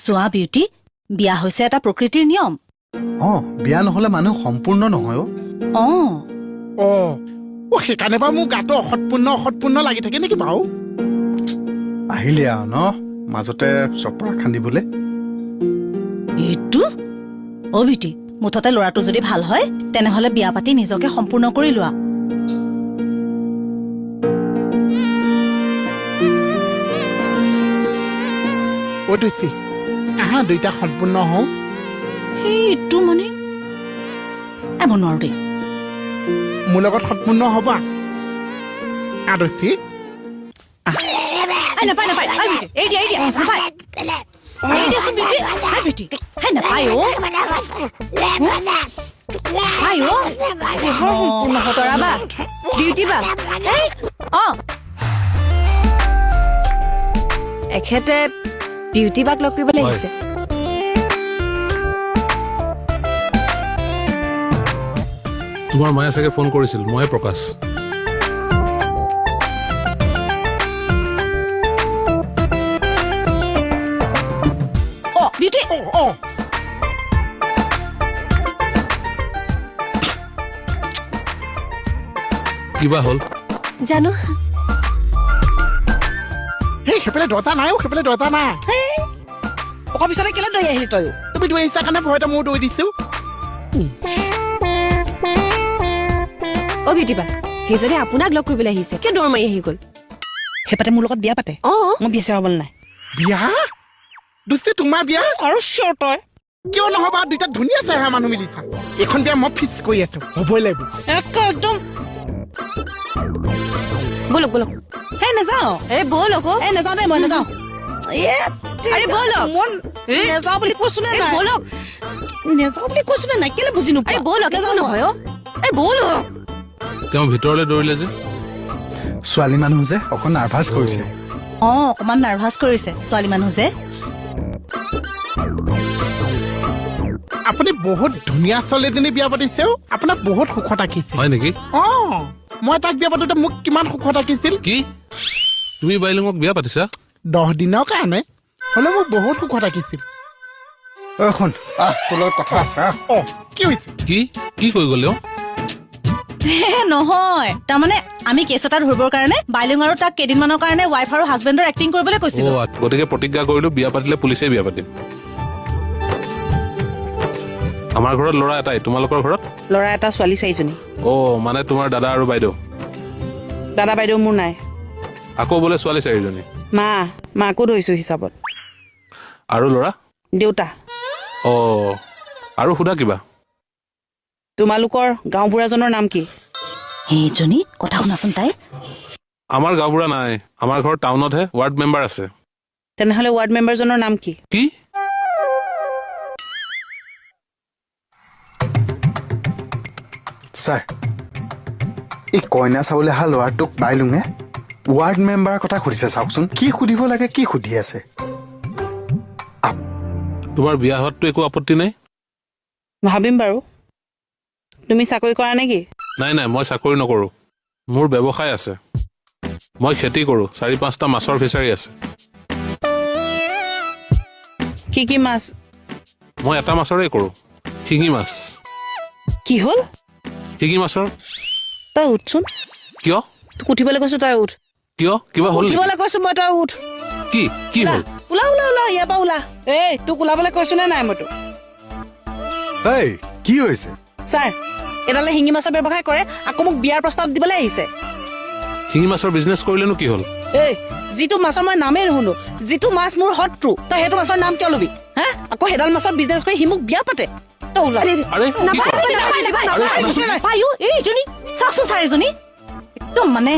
চোৱা বিউটি, বিয়া হৈছে এটা প্ৰকৃতিৰ নিয়ম। বিয়া নহলে মানুহ সম্পূৰ্ণ নহয়। সেইকাৰণে বাৰু মোৰ গাটো অসৎপূৰ্ণ লাগি থাকে নেকি বাৰু? আহিলে আৰু ন মাজতে চপৰা খান্দিবলে। এইটো বিউটি, মুঠতে ল'ৰাটো যদি ভাল হয় তেনেহলে বিয়া পাতি নিজকে সম্পূৰ্ণ কৰি লোৱা। আহা দুইটা সম্পূৰ্ণ হওঁ। সেইটো মানে এমন নোৱাৰো দেই। মোৰ লগত সম্পূৰ্ণ হবা আদৰ্শী? নাপায় নাপায়, এই দিয়া নাপায়। এখেতে বিউটি বাক লগ কৰিবলৈ আহিছে। তোমাৰ মায়ে চাগে ফোন কৰিছিল। ময়ে প্ৰকাশ। বিউটি কিবা হ'ল জানো। সেইফালে দৰ্জা নাই, সেইফালে দৰ্জা নাই। অকণ পিছতে কেলে দৈ আহিলি তই? তুমি দৈ আহিছা কাৰণে ভয়তে মই দৈ দিছো। বিউটি বা, সি যদি আপোনাক লগ কৰিবলৈ আহিছে কিয় দৌৰ মাৰি আহি গ'ল? সেইপাতে মোৰ লগত বিয়া পাতে। মই বিয়া চিয়া হ'বলৈ নাই। বিয়া দুষ্টি তোমাৰ বিয়া? আৰু চিঞৰ তই কিয় নহবা? দুইটা ধুনীয়া চেহেৰা মানুহ মিলিছা। এইখন বিয়া মই ফিক্স কৰি আছো, হ'বই লাগিব। একদম বলক বলক। হে নাযাওঁ। বলক। নাযাওঁ দেই, মই নাযাওঁ। নেযাওঁ বুলি কৈছো নে নাই? বলক। নেযাওঁ বুলি কৈছো নে নাই? কেলে বুজি নোপোৱা? বলক। নাযাওঁ নহয়। বলক। তেওঁ ভিতৰলৈ দৌৰিলে যে। ছোৱালী মানুহ যে অকণ নাৰ্ভাছ কৰিছে। অকমান নাৰ্ভাছ কৰিছে ছোৱালী মানুহ যে। আপুনি বহুত ধুনীয়া ছোৱালীজনী বিয়া পাতিছেও। আপোনাক বহুত সুখত ৰাখিছে। হয় নেকি? মই তাক বিয়া পাতোতে মোক কিমান সুখত ৰাখিছিল। কি তুমি বাইলুঙক বিয়া পাতিছা? 10 দিনৰ কাৰণে হ'লে মোক বহুত সুখত ৰাখিছিল। শুন তোৰ লগত কথা আছে। কি হৈছে? কি কৈ গ'লে? নহয়, তাৰমানে আমি কেছ এটা ধৰিবৰ কাৰণে বাইলুং আৰু তাক কেইদিনমানৰ কাৰণে ৱাইফ আৰু হাজবেণ্ডৰ এক্টিং কৰিবলৈ কৈছিলো। গতিকে প্ৰতিজ্ঞা কৰিলো বিয়া পাতিলে পুলিচে বিয়া পাতিম। আমাৰ ঘৰত ল'ৰা এটাই, তোমালোকৰ ঘৰত? ল'ৰা এটা, ছোৱালী 4জনী। মানে তোমাৰ দাদা আৰু বাইদেউ? দাদা বাইদেউ মোৰ নাই। আকৌ বোলে ছোৱালী 4জনী? মাকো ধৰিছো হিচাপত। আৰু ল'ৰা? দেউতা। আৰু সোধা কিবা? তোমালোকৰ গাঁওবুঢ়াজনৰ নাম কি? সেইজনী কথা শুনাচোন তাই। আমাৰ গাঁওবুঢ়া নাই, আমাৰ ঘৰ টাউনতহে, ৱাৰ্ড মেম্বাৰ আছে। তেনেহলে ৱাৰ্ড মেম্বাৰজনৰ নাম কি? ছাৰ, এই কইনা চাবলৈ অহা ল'ৰাটোক বাইলুঙে ৱাৰ্ড মেম্বাৰৰ কথা সুধিছে। চাওকচোন কি সুধিব লাগে, কি সুধি আছে। তোমাৰ বিয়া হোৱাততো একো আপত্তি নাই? ভাবিম বাৰু। তুমি চাকৰি কৰা নেকি? নাই, মই চাকৰি নকৰো। মোৰ ব্যৱসায় আছে। মই খেতি কৰো, 4-5টা মাছৰ ফিচাৰী আছে। কি মাছ? মই এটা মাছৰে কৰো, শিঙি মাছ। কি হ'ল? শিঙি মাছৰ। তই উঠচোন। কিয়? তোক উঠিবলৈ কৈছো, তই উঠ। কিয়? কিবা হ'ল? উঠিবলৈ কৈছো মই, তই উঠ। কি হ'ল? ওলা ইয়াৰ পৰা ওলা। তোক ওলাবলৈ কৈছো নে নাই মই তোক? কি হৈছে? ছাৰ, এডালে শিঙি মাছৰ ব্যৱসায় কৰে, আকৌ মোক বিয়াৰ প্ৰস্তাৱ দিবলৈ আহিছে। শিঙি মাছৰ বিজনেছ কৰিলেনো কি হ'ল? যিটো মাছৰ মই নামেই নুশুনো, যিটো মাছ মোৰ শত্ৰু, তই সেইটো মাছৰ নাম কিয় ল'বি? আকৌ সেইডাল মাছৰ বিজনেছ কৰি সি মোক বিয়া পাতে। তই ওলা। চাওকচোন ছাৰ, এজনী একদম মানে।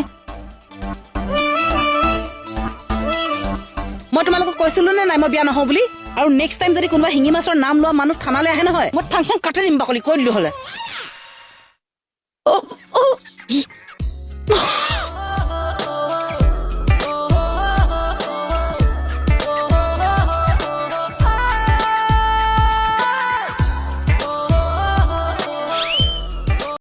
মই তোমালোকক কৈছিলো নে নাই মই বিয়া নহওঁ বুলি? আৰু নেক্সট টাইম যদি কোনোবা শিঙি মাছৰ নাম লোৱা মানুহ থানালৈ আহে নহয়, মই ঠাং চাং কাটি দিম বাকলি, কৈ দিলো হ'লে।